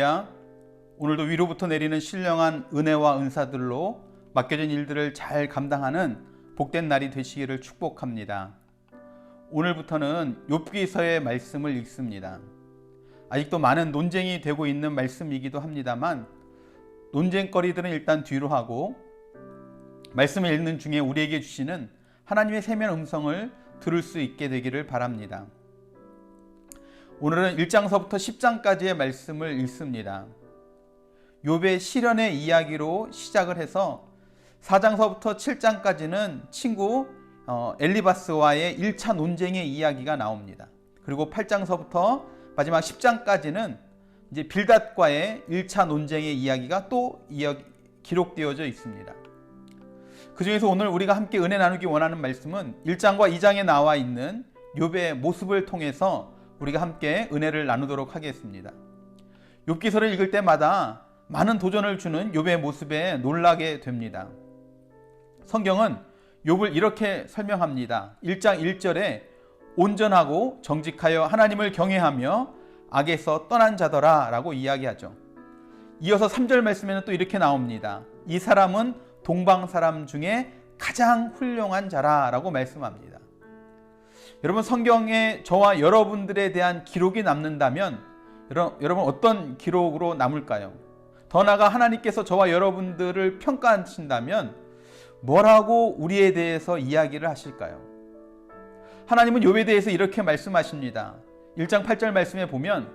할렐루야. 오늘도 위로부터 내리는 신령한 은혜와 은사들로 맡겨진 일들을 잘 감당하는 복된 날이 되시기를 축복합니다. 오늘부터는 욥기서의 말씀을 읽습니다. 아직도 많은 논쟁이 되고 있는 말씀이기도 합니다만 논쟁거리들은 일단 뒤로 하고 말씀을 읽는 중에 우리에게 주시는 하나님의 세면 음성을 들을 수 있게 되기를 바랍니다. 오늘은 1장서부터 10장까지의 말씀을 읽습니다. 욥의 시련의 이야기로 시작을 해서 4장서부터 7장까지는 친구 엘리바스와의 1차 논쟁의 이야기가 나옵니다. 그리고 8장서부터 마지막 10장까지는 이제 빌닷과의 1차 논쟁의 이야기가 또 기록되어져 있습니다. 그 중에서 오늘 우리가 함께 은혜 나누기 원하는 말씀은 1장과 2장에 나와 있는 욥의 모습을 통해서 우리가 함께 은혜를 나누도록 하겠습니다. 욥기서를 읽을 때마다 많은 도전을 주는 욥의 모습에 놀라게 됩니다. 성경은 욥을 이렇게 설명합니다. 1장 1절에 온전하고 정직하여 하나님을 경외하며 악에서 떠난 자더라 라고 이야기하죠. 이어서 3절 말씀에는 또 이렇게 나옵니다. 이 사람은 동방 사람 중에 가장 훌륭한 자라 라고 말씀합니다. 여러분, 성경에 저와 여러분들에 대한 기록이 남는다면 여러분 어떤 기록으로 남을까요? 더 나아가 하나님께서 저와 여러분들을 평가하신다면 뭐라고 우리에 대해서 이야기를 하실까요? 하나님은 욥에 대해서 이렇게 말씀하십니다. 1장 8절 말씀에 보면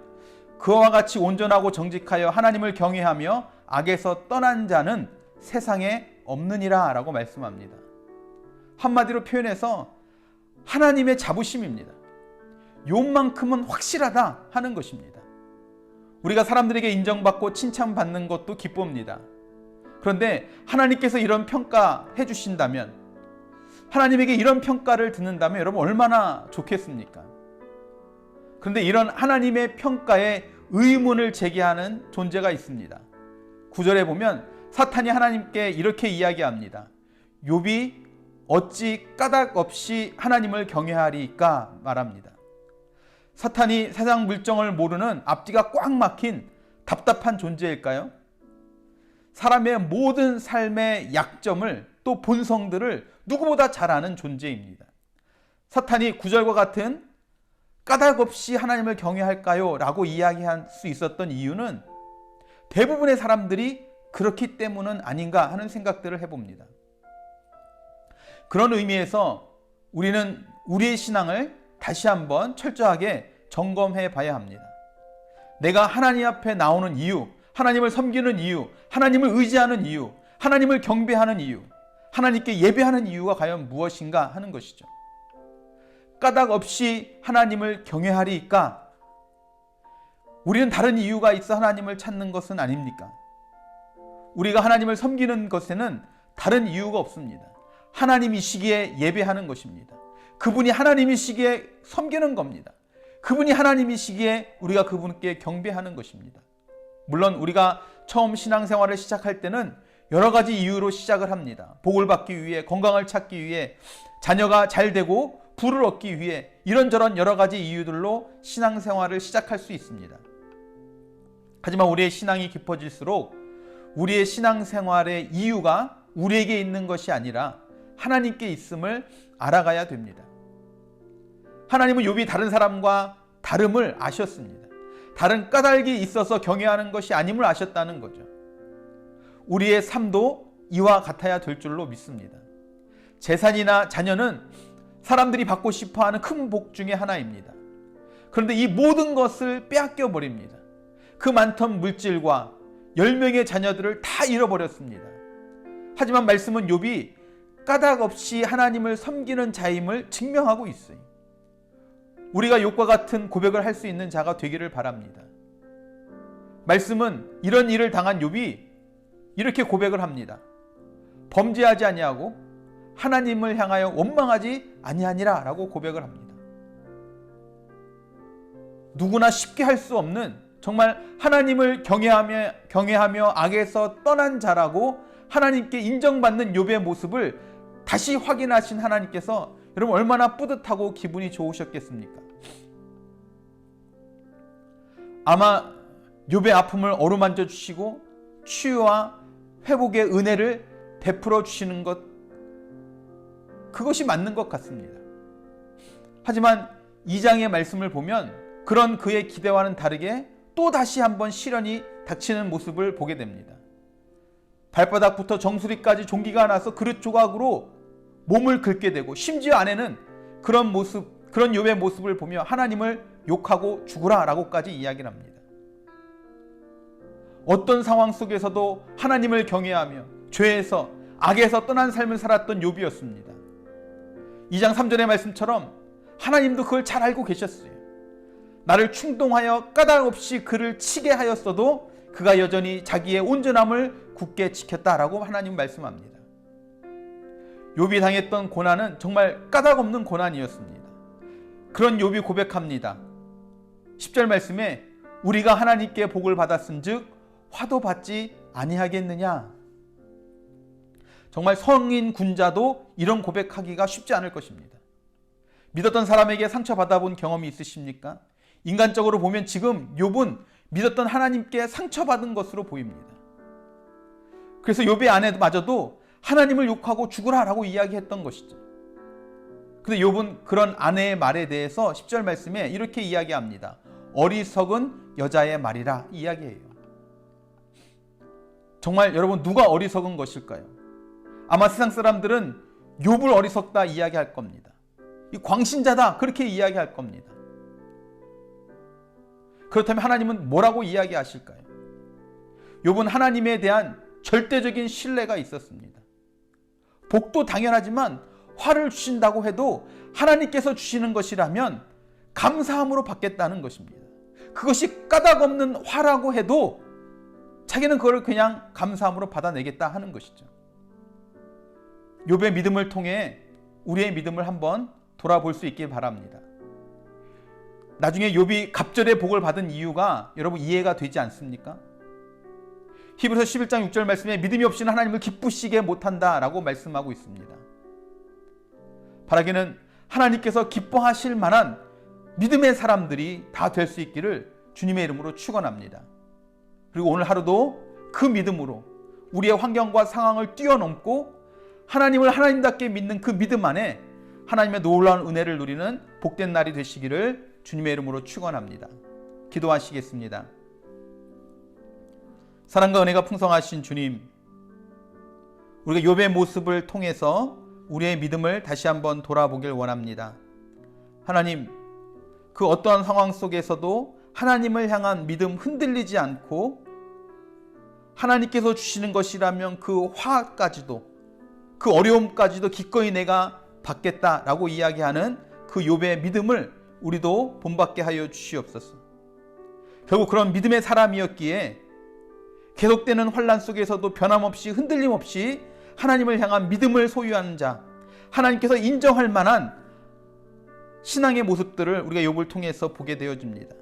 그와 같이 온전하고 정직하여 하나님을 경외하며 악에서 떠난 자는 세상에 없느니라 라고 말씀합니다. 한마디로 표현해서 하나님의 자부심입니다. 욥만큼은 확실하다 하는 것입니다. 우리가 사람들에게 인정받고 칭찬받는 것도 기쁩니다. 그런데 하나님께서 이런 평가해 주신다면, 하나님에게 이런 평가를 듣는다면 여러분 얼마나 좋겠습니까? 그런데 이런 하나님의 평가에 의문을 제기하는 존재가 있습니다. 9절에 보면 사탄이 하나님께 이렇게 이야기합니다. 욥이 어찌 까닭 없이 하나님을 경외하리까 말합니다. 사탄이 세상 물정을 모르는 앞뒤가 꽉 막힌 답답한 존재일까요? 사람의 모든 삶의 약점을 또 본성들을 누구보다 잘 아는 존재입니다. 사탄이 9절과 같은 까닭 없이 하나님을 경외할까요? 라고 이야기할 수 있었던 이유는 대부분의 사람들이 그렇기 때문은 아닌가 하는 생각들을 해봅니다. 그런 의미에서 우리는 우리의 신앙을 다시 한번 철저하게 점검해 봐야 합니다. 내가 하나님 앞에 나오는 이유, 하나님을 섬기는 이유, 하나님을 의지하는 이유, 하나님을 경배하는 이유, 하나님께 예배하는 이유가 과연 무엇인가 하는 것이죠. 까닭 없이 하나님을 경외하리까? 우리는 다른 이유가 있어 하나님을 찾는 것은 아닙니까? 우리가 하나님을 섬기는 것에는 다른 이유가 없습니다. 하나님이시기에 예배하는 것입니다. 그분이 하나님이시기에 섬기는 겁니다. 그분이 하나님이시기에 우리가 그분께 경배하는 것입니다. 물론 우리가 처음 신앙생활을 시작할 때는 여러 가지 이유로 시작을 합니다. 복을 받기 위해, 건강을 찾기 위해, 자녀가 잘 되고 부를 얻기 위해, 이런저런 여러 가지 이유들로 신앙생활을 시작할 수 있습니다. 하지만 우리의 신앙이 깊어질수록 우리의 신앙생활의 이유가 우리에게 있는 것이 아니라 하나님께 있음을 알아가야 됩니다. 하나님은 욥이 다른 사람과 다름을 아셨습니다. 다른 까닭이 있어서 경외하는 것이 아님을 아셨다는 거죠. 우리의 삶도 이와 같아야 될 줄로 믿습니다. 재산이나 자녀는 사람들이 받고 싶어하는 큰 복 중에 하나입니다. 그런데 이 모든 것을 빼앗겨 버립니다. 그 많던 물질과 10명의 자녀들을 다 잃어버렸습니다. 하지만 말씀은 욥이 까닭 없이 하나님을 섬기는 자임을 증명하고 있어요. 우리가 욥과 같은 고백을 할 수 있는 자가 되기를 바랍니다. 말씀은 이런 일을 당한 욥이 이렇게 고백을 합니다. 범죄하지 아니하고 하나님을 향하여 원망하지 아니하니라 라고 고백을 합니다. 누구나 쉽게 할 수 없는, 정말 하나님을 경외하며 악에서 떠난 자라고 하나님께 인정받는 욥의 모습을 다시 확인하신 하나님께서 여러분 얼마나 뿌듯하고 기분이 좋으셨겠습니까? 아마 욥의 아픔을 어루만져 주시고 치유와 회복의 은혜를 베풀어 주시는 것, 그것이 맞는 것 같습니다. 하지만 2장의 말씀을 보면 그런 그의 기대와는 다르게 또 다시 한번 시련이 닥치는 모습을 보게 됩니다. 발바닥부터 정수리까지 종기가 나서 그릇 조각으로 몸을 긁게 되고, 심지어 아내는 그런 욥의 모습을 보며 하나님을 욕하고 죽으라 라고까지 이야기를 합니다. 어떤 상황 속에서도 하나님을 경외하며 죄에서 악에서 떠난 삶을 살았던 욥이었습니다. 2장 3절의 말씀처럼 하나님도 그걸 잘 알고 계셨어요. 나를 충동하여 까닭 없이 그를 치게 하였어도 그가 여전히 자기의 온전함을 굳게 지켰다라고 하나님 말씀합니다. 욥이 당했던 고난은 정말 까닭 없는 고난이었습니다. 그런 욥이 고백합니다. 10절 말씀에 우리가 하나님께 복을 받았은즉 화도 받지 아니하겠느냐. 정말 성인 군자도 이런 고백하기가 쉽지 않을 것입니다. 믿었던 사람에게 상처받아 본 경험이 있으십니까? 인간적으로 보면 지금 욥은 믿었던 하나님께 상처받은 것으로 보입니다. 그래서 욥의 아내마저도 하나님을 욕하고 죽으라라고 이야기했던 것이죠. 근데 욥은 그런 아내의 말에 대해서 10절 말씀에 이렇게 이야기합니다. 어리석은 여자의 말이라 이야기해요. 정말 여러분, 누가 어리석은 것일까요? 아마 세상 사람들은 욥을 어리석다 이야기할 겁니다. 이 광신자다 그렇게 이야기할 겁니다. 그렇다면 하나님은 뭐라고 이야기하실까요? 욥은 하나님에 대한 절대적인 신뢰가 있었습니다. 복도 당연하지만 화를 주신다고 해도 하나님께서 주시는 것이라면 감사함으로 받겠다는 것입니다. 그것이 까닭 없는 화라고 해도 자기는 그걸 그냥 감사함으로 받아내겠다 하는 것이죠. 욥의 믿음을 통해 우리의 믿음을 한번 돌아볼 수 있길 바랍니다. 나중에 욥이 갑절의 복을 받은 이유가 여러분 이해가 되지 않습니까? 히브리서 11장 6절 말씀에 믿음이 없이는 하나님을 기쁘시게 못한다라고 말씀하고 있습니다. 바라기는 하나님께서 기뻐하실 만한 믿음의 사람들이 다 될 수 있기를 주님의 이름으로 축원합니다. 그리고 오늘 하루도 그 믿음으로 우리의 환경과 상황을 뛰어넘고 하나님을 하나님답게 믿는 그 믿음 안에 하나님의 놀라운 은혜를 누리는 복된 날이 되시기를 주님의 이름으로 축원합니다. 기도하시겠습니다. 사랑과 은혜가 풍성하신 주님, 우리가 욥의 모습을 통해서 우리의 믿음을 다시 한번 돌아보길 원합니다. 하나님, 그 어떠한 상황 속에서도 하나님을 향한 믿음 흔들리지 않고 하나님께서 주시는 것이라면 그 화까지도, 그 어려움까지도 기꺼이 내가 받겠다라고 이야기하는 그 욥의 믿음을 우리도 본받게 하여 주시옵소서. 결국 그런 믿음의 사람이었기에 계속되는 환난 속에서도 변함없이 흔들림 없이 하나님을 향한 믿음을 소유하는 자, 하나님께서 인정할 만한 신앙의 모습들을 우리가 욥을 통해서 보게 되어집니다.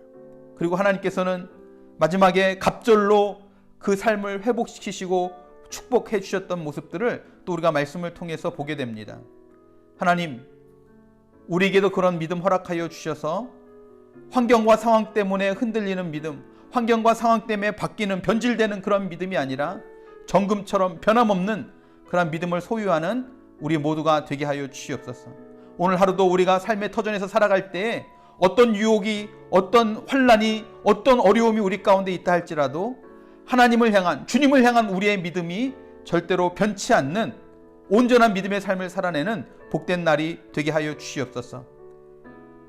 그리고 하나님께서는 마지막에 갑절로 그 삶을 회복시키시고 축복해 주셨던 모습들을 또 우리가 말씀을 통해서 보게 됩니다. 하나님, 우리에게도 그런 믿음 허락하여 주셔서 환경과 상황 때문에 흔들리는 믿음, 환경과 상황 때문에 바뀌는 변질되는 그런 믿음이 아니라 정금처럼 변함없는 그런 믿음을 소유하는 우리 모두가 되게 하여 주시옵소서. 오늘 하루도 우리가 삶의 터전에서 살아갈 때에 어떤 유혹이, 어떤 환난이, 어떤 어려움이 우리 가운데 있다 할지라도 하나님을 향한, 주님을 향한 우리의 믿음이 절대로 변치 않는 온전한 믿음의 삶을 살아내는 복된 날이 되게 하여 주시옵소서.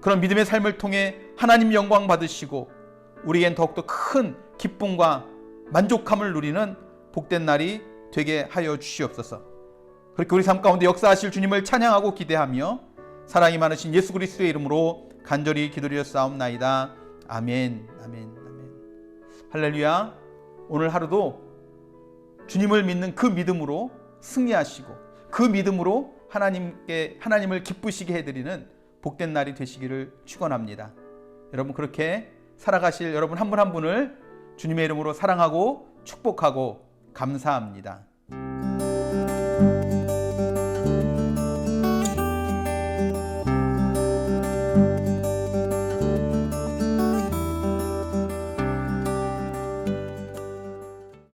그런 믿음의 삶을 통해 하나님 영광 받으시고 우리에겐 더욱더 큰 기쁨과 만족함을 누리는 복된 날이 되게 하여 주시옵소서. 그렇게 우리 삶 가운데 역사하실 주님을 찬양하고 기대하며 사랑이 많으신 예수 그리스도의 이름으로 간절히 기도드렸사옵나이다. 아멘, 아멘, 아멘. 할렐루야. 오늘 하루도 주님을 믿는 그 믿음으로 승리하시고 그 믿음으로 하나님을 기쁘시게 해드리는 복된 날이 되시기를 축원합니다. 여러분, 그렇게 살아가실 여러분 한 분 한 분을 주님의 이름으로 사랑하고 축복하고 감사합니다.